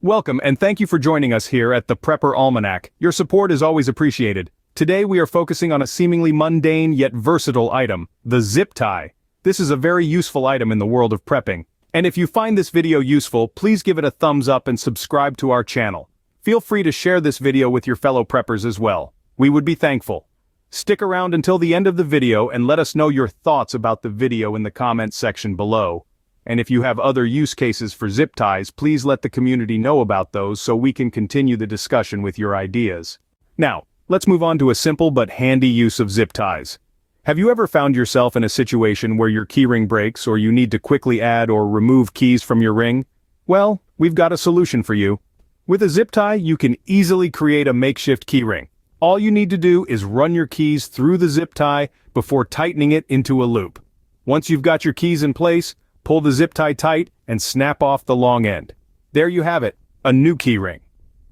Welcome and thank you for joining us here at the Prepper Almanac. Your support is always appreciated. Today we are focusing on a seemingly mundane yet versatile item, the zip tie. This is a very useful item in the world of prepping. And if you find this video useful, please give it a thumbs up and subscribe to our channel. Feel free to share this video with your fellow preppers as well. We would be thankful. Stick around until the end of the video and let us know your thoughts about the video in the comments section below. And if you have other use cases for zip ties, please let the community know about those so we can continue the discussion with your ideas. Now, let's move on to a simple but handy use of zip ties. Have you ever found yourself in a situation where your keyring breaks or you need to quickly add or remove keys from your ring? Well, we've got a solution for you. With a zip tie, you can easily create a makeshift keyring. All you need to do is run your keys through the zip tie before tightening it into a loop. Once you've got your keys in place, pull the zip tie tight and snap off the long end. There you have it, a new keyring.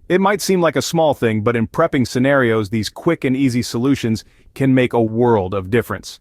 It might seem like a small thing, but in prepping scenarios, these quick and easy solutions can make a world of difference.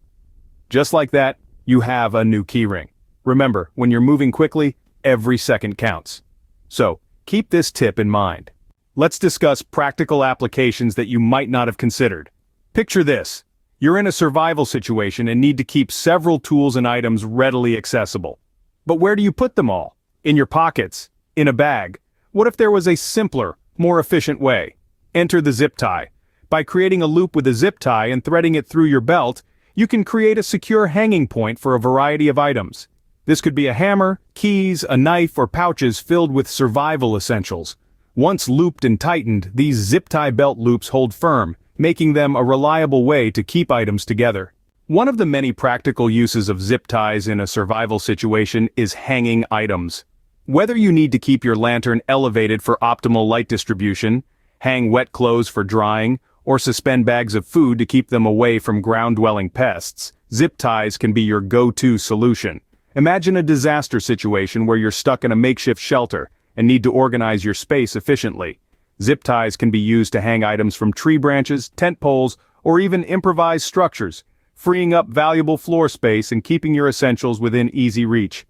Just like that, you have a new keyring. Remember, when you're moving quickly, every second counts. So, keep this tip in mind. Let's discuss practical applications that you might not have considered. Picture this. You're in a survival situation and need to keep several tools and items readily accessible. But where do you put them all? In your pockets? In a bag? What if there was a simpler, more efficient way? Enter the zip tie. By creating a loop with a zip tie and threading it through your belt, you can create a secure hanging point for a variety of items. This could be a hammer, keys, a knife, or pouches filled with survival essentials. Once looped and tightened, these zip tie belt loops hold firm, making them a reliable way to keep items together. One of the many practical uses of zip ties in a survival situation is hanging items. Whether you need to keep your lantern elevated for optimal light distribution, hang wet clothes for drying, or suspend bags of food to keep them away from ground-dwelling pests, zip ties can be your go-to solution. Imagine a disaster situation where you're stuck in a makeshift shelter and need to organize your space efficiently. Zip ties can be used to hang items from tree branches, tent poles, or even improvised structures, freeing up valuable floor space and keeping your essentials within easy reach.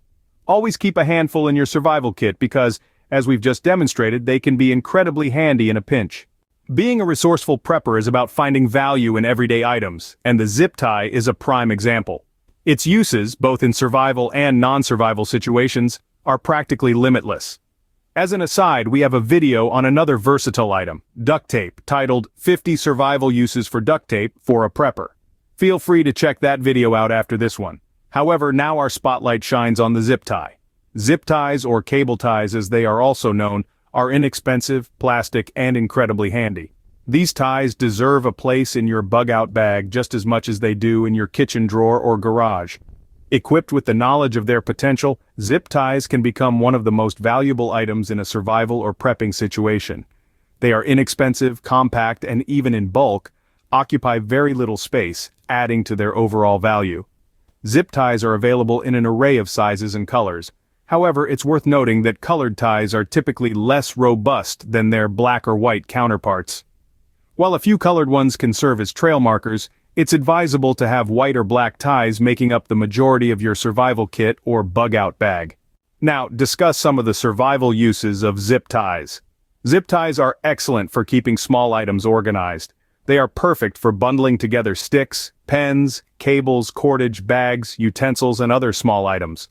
Always keep a handful in your survival kit because, as we've just demonstrated, they can be incredibly handy in a pinch. Being a resourceful prepper is about finding value in everyday items, and the zip tie is a prime example. Its uses, both in survival and non-survival situations, are practically limitless. As an aside, we have a video on another versatile item, duct tape, titled 50 Survival Uses for Duct Tape for a Prepper. Feel free to check that video out after this one. However, now our spotlight shines on the zip tie. Zip ties, or cable ties as they are also known, are inexpensive, plastic, and incredibly handy. These ties deserve a place in your bug-out bag just as much as they do in your kitchen drawer or garage. Equipped with the knowledge of their potential, zip ties can become one of the most valuable items in a survival or prepping situation. They are inexpensive, compact, and even in bulk, occupy very little space, adding to their overall value. Zip ties are available in an array of sizes and colors. However, it's worth noting that colored ties are typically less robust than their black or white counterparts. While a few colored ones can serve as trail markers, it's advisable to have white or black ties making up the majority of your survival kit or bug-out bag. Now, discuss some of the survival uses of zip ties. Zip ties are excellent for keeping small items organized. They are perfect for bundling together sticks, pens, cables, cordage, bags, utensils, and other small items.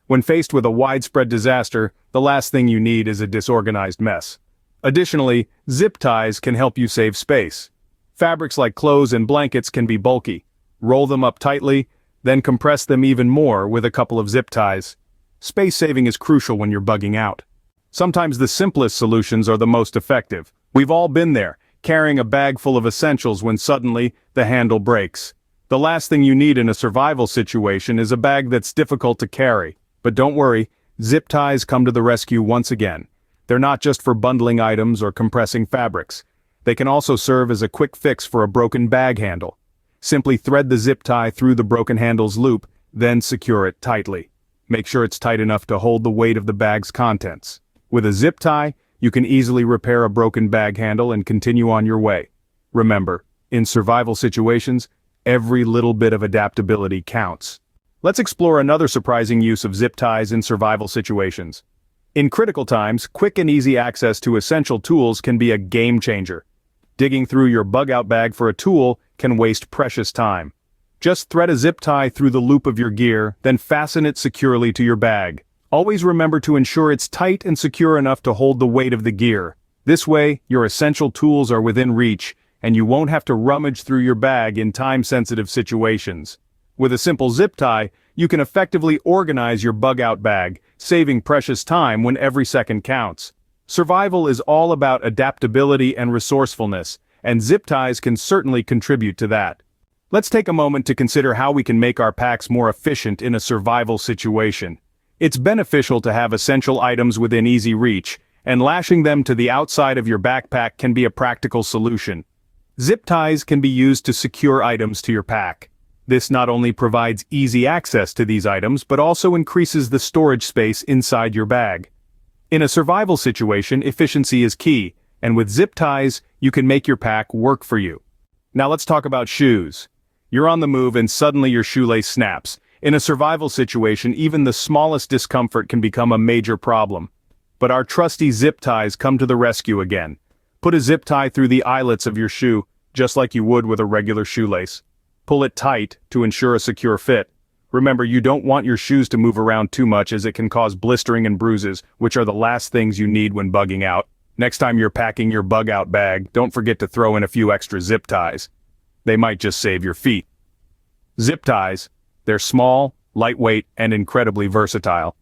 When faced with a widespread disaster, the last thing you need is a disorganized mess. Additionally, zip ties can help you save space. Fabrics like clothes and blankets can be bulky. Roll them up tightly, then compress them even more with a couple of zip ties. Space saving is crucial when you're bugging out. Sometimes the simplest solutions are the most effective. We've all been there, carrying a bag full of essentials when suddenly the handle breaks. The last thing you need in a survival situation is a bag that's difficult to carry. But don't worry, zip ties come to the rescue once again. They're not just for bundling items or compressing fabrics. They can also serve as a quick fix for a broken bag handle. Simply thread the zip tie through the broken handle's loop, then secure it tightly. Make sure it's tight enough to hold the weight of the bag's contents. With a zip tie, you can easily repair a broken bag handle and continue on your way. Remember, in survival situations, every little bit of adaptability counts. Let's explore another surprising use of zip ties in survival situations. In critical times, quick and easy access to essential tools can be a game changer. Digging through your bug-out bag for a tool can waste precious time. Just thread a zip tie through the loop of your gear, then fasten it securely to your bag. Always remember to ensure it's tight and secure enough to hold the weight of the gear. This way, your essential tools are within reach, and you won't have to rummage through your bag in time-sensitive situations. With a simple zip tie, you can effectively organize your bug-out bag, saving precious time when every second counts. Survival is all about adaptability and resourcefulness, and zip ties can certainly contribute to that. Let's take a moment to consider how we can make our packs more efficient in a survival situation. It's beneficial to have essential items within easy reach, and lashing them to the outside of your backpack can be a practical solution. Zip ties can be used to secure items to your pack. This not only provides easy access to these items but also increases the storage space inside your bag. In a survival situation, efficiency is key, and with zip ties, you can make your pack work for you. Now let's talk about shoes. You're on the move and suddenly your shoelace snaps. In a survival situation, even the smallest discomfort can become a major problem. But our trusty zip ties come to the rescue again. Put a zip tie through the eyelets of your shoe, just like you would with a regular shoelace. Pull it tight to ensure a secure fit. Remember, you don't want your shoes to move around too much as it can cause blistering and bruises, which are the last things you need when bugging out. Next time you're packing your bug-out bag, don't forget to throw in a few extra zip ties. They might just save your feet. Zip ties. They're small, lightweight, and incredibly versatile.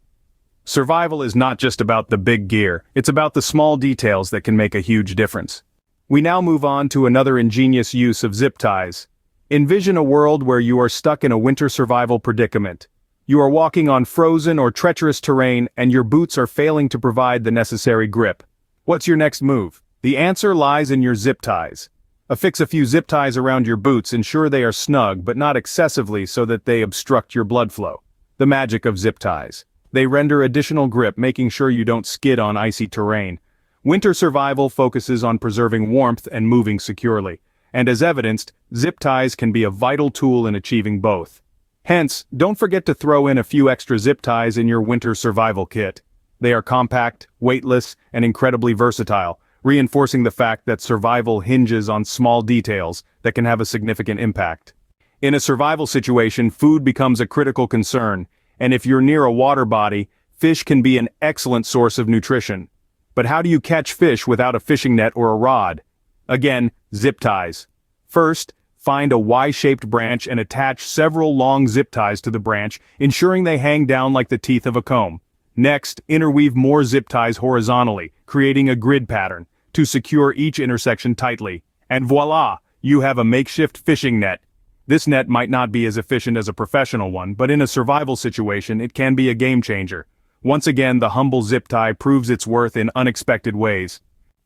Survival is not just about the big gear, it's about the small details that can make a huge difference. We now move on to another ingenious use of zip ties. Envision a world where you are stuck in a winter survival predicament. You are walking on frozen or treacherous terrain and your boots are failing to provide the necessary grip. What's your next move? The answer lies in your zip ties. Affix a few zip ties around your boots, ensure they are snug but not excessively so that they obstruct your blood flow. The magic of zip ties. They render additional grip, making sure you don't skid on icy terrain. Winter survival focuses on preserving warmth and moving securely. And as evidenced, zip ties can be a vital tool in achieving both. Hence, don't forget to throw in a few extra zip ties in your winter survival kit. They are compact, weightless, and incredibly versatile, reinforcing the fact that survival hinges on small details that can have a significant impact. In a survival situation, food becomes a critical concern, and if you're near a water body, fish can be an excellent source of nutrition. But how do you catch fish without a fishing net or a rod? Again, zip ties. First, find a Y-shaped branch and attach several long zip ties to the branch, ensuring they hang down like the teeth of a comb. Next, interweave more zip ties horizontally, creating a grid pattern, to secure each intersection tightly. And voila, you have a makeshift fishing net. This net might not be as efficient as a professional one, but in a survival situation it can be a game changer. Once again, the humble zip tie proves its worth in unexpected ways.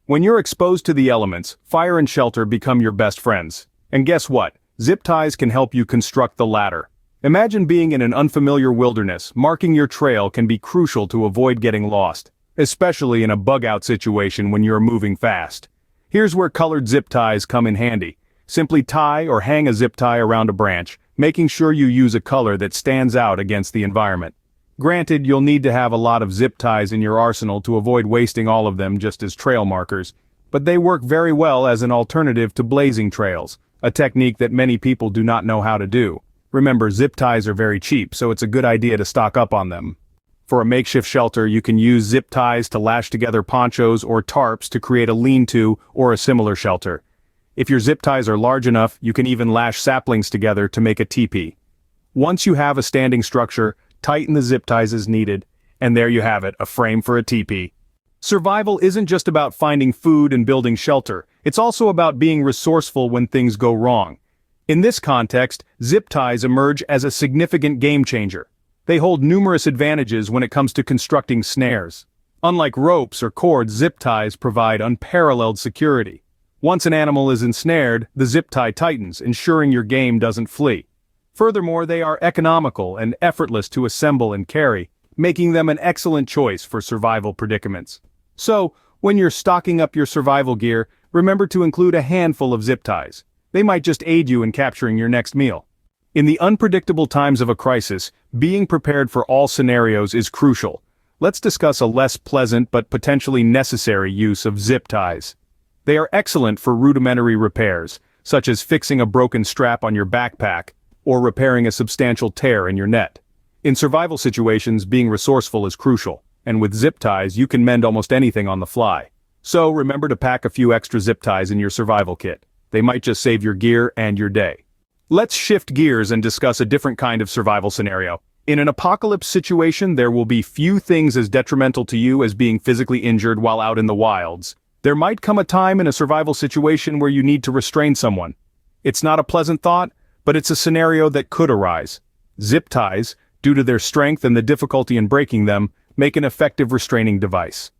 When you're exposed to the elements, fire and shelter become your best friends. And guess what? Zip ties can help you construct the latter. Imagine being in an unfamiliar wilderness. Marking your trail can be crucial to avoid getting lost, especially in a bug-out situation when you're moving fast. Here's where colored zip ties come in handy. Simply tie or hang a zip tie around a branch, making sure you use a color that stands out against the environment. Granted, you'll need to have a lot of zip ties in your arsenal to avoid wasting all of them just as trail markers, but they work very well as an alternative to blazing trails, a technique that many people do not know how to do. Remember, zip ties are very cheap, so it's a good idea to stock up on them. For a makeshift shelter, you can use zip ties to lash together ponchos or tarps to create a lean-to or a similar shelter. If your zip ties are large enough, you can even lash saplings together to make a teepee. Once you have a standing structure, tighten the zip ties as needed, and there you have it, a frame for a teepee. Survival isn't just about finding food and building shelter, it's also about being resourceful when things go wrong. In this context, zip ties emerge as a significant game changer. They hold numerous advantages when it comes to constructing snares. Unlike ropes or cords, zip ties provide unparalleled security. Once an animal is ensnared, the zip tie tightens, ensuring your game doesn't flee. Furthermore, they are economical and effortless to assemble and carry, making them an excellent choice for survival predicaments. So, when you're stocking up your survival gear, remember to include a handful of zip ties. They might just aid you in capturing your next meal. In the unpredictable times of a crisis, being prepared for all scenarios is crucial. let's discuss a less pleasant but potentially necessary use of zip ties. They are excellent for rudimentary repairs, such as fixing a broken strap on your backpack, or repairing a substantial tear in your net. In survival situations, being resourceful is crucial, and with zip ties you can mend almost anything on the fly. So remember to pack a few extra zip ties in your survival kit. They might just save your gear and your day. Let's shift gears and discuss a different kind of survival scenario. In an apocalypse situation, there will be few things as detrimental to you as being physically injured while out in the wilds. There might come a time in a survival situation where you need to restrain someone. It's not a pleasant thought, but it's a scenario that could arise. Zip ties, due to their strength and the difficulty in breaking them, make an effective restraining device.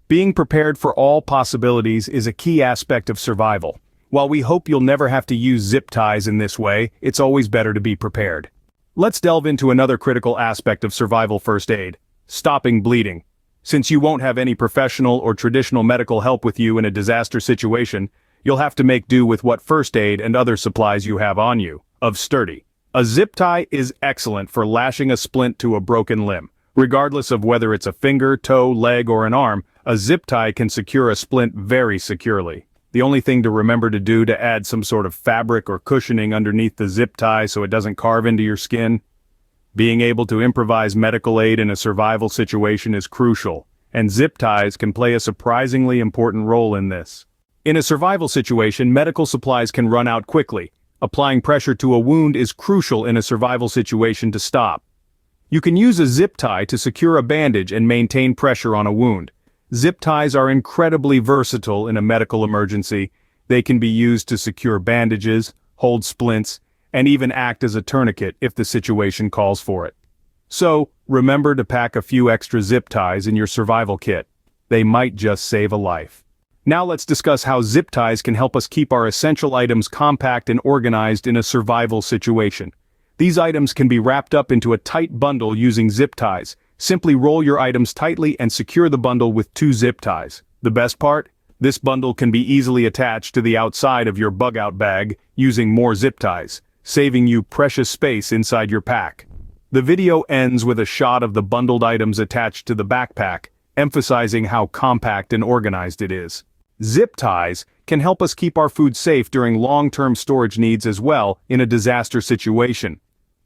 Being prepared for all possibilities is a key aspect of survival. While we hope you'll never have to use zip ties in this way, it's always better to be prepared. Let's delve into another critical aspect of survival first aid: stopping bleeding. Since you won't have any professional or traditional medical help with you in a disaster situation, you'll have to make do with what first aid and other supplies you have on you. Of sturdy. A zip tie is excellent for lashing a splint to a broken limb. Regardless of whether it's a finger, toe, leg, or an arm, a zip tie can secure a splint very securely. The only thing to remember to do to add some sort of fabric or cushioning underneath the zip tie so it doesn't carve into your skin. Being able to improvise medical aid in a survival situation is crucial, and zip ties can play a surprisingly important role in this. In a survival situation, medical supplies can run out quickly. Applying pressure to a wound is crucial in a survival situation to stop. You can use a zip tie to secure a bandage and maintain pressure on a wound. Zip ties are incredibly versatile in a medical emergency. They can be used to secure bandages, hold splints, and even act as a tourniquet if the situation calls for it. So, remember to pack a few extra zip ties in your survival kit. They might just save a life. Now let's discuss how zip ties can help us keep our essential items compact and organized in a survival situation. These items can be wrapped up into a tight bundle using zip ties. Simply roll your items tightly and secure the bundle with 2 zip ties. The best part? This bundle can be easily attached to the outside of your bug-out bag using more zip ties, saving you precious space inside your pack. The video ends with a shot of the bundled items attached to the backpack, emphasizing how compact and organized it is. Zip ties can help us keep our food safe during long-term storage needs as well in a disaster situation.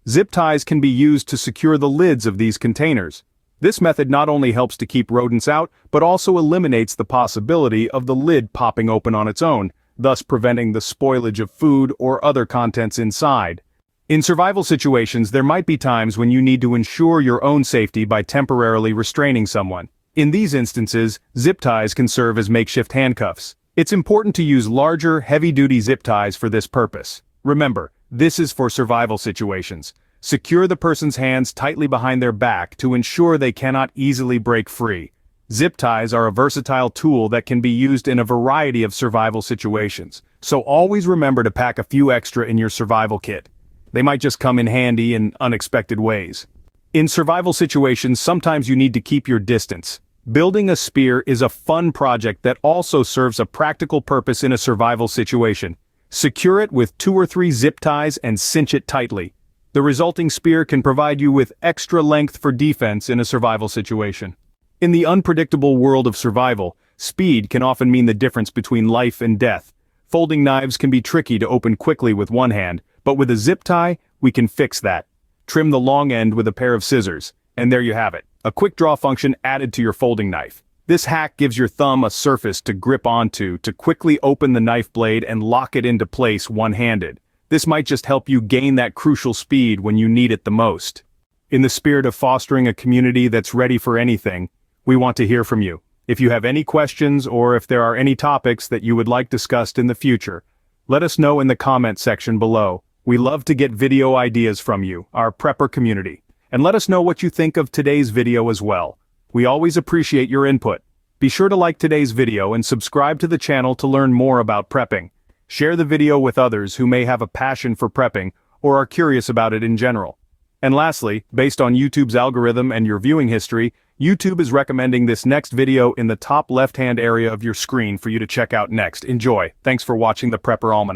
Zip ties can be used to secure the lids of these containers. This method not only helps to keep rodents out, but also eliminates the possibility of the lid popping open on its own, thus preventing the spoilage of food or other contents inside. In survival situations, there might be times when you need to ensure your own safety by temporarily restraining someone. In these instances, zip ties can serve as makeshift handcuffs. It's important to use larger, heavy-duty zip ties for this purpose. Remember, this is for survival situations. Secure the person's hands tightly behind their back to ensure they cannot easily break free. Zip ties are a versatile tool that can be used in a variety of survival situations, so always remember to pack a few extra in your survival kit. They might just come in handy in unexpected ways. In survival situations, sometimes you need to keep your distance. Building a spear is a fun project that also serves a practical purpose in a survival situation. Secure it with 2 or 3 zip ties and cinch it tightly. The resulting spear can provide you with extra length for defense in a survival situation. In the unpredictable world of survival, speed can often mean the difference between life and death. Folding knives can be tricky to open quickly with one hand, but with a zip tie, we can fix that. Trim the long end with a pair of scissors, and there you have it, a quick draw function added to your folding knife. This hack gives your thumb a surface to grip onto to quickly open the knife blade and lock it into place one-handed. This might just help you gain that crucial speed when you need it the most. In the spirit of fostering a community that's ready for anything, we want to hear from you. If you have any questions or if there are any topics that you would like discussed in the future, let us know in the comment section below. We love to get video ideas from you, our prepper community. And let us know what you think of today's video as well. We always appreciate your input. Be sure to like today's video and subscribe to the channel to learn more about prepping. Share the video with others who may have a passion for prepping or are curious about it in general. And lastly, based on YouTube's algorithm and your viewing history, YouTube is recommending this next video in the top left-hand area of your screen for you to check out next. Enjoy. Thanks for watching the Prepper Almanac.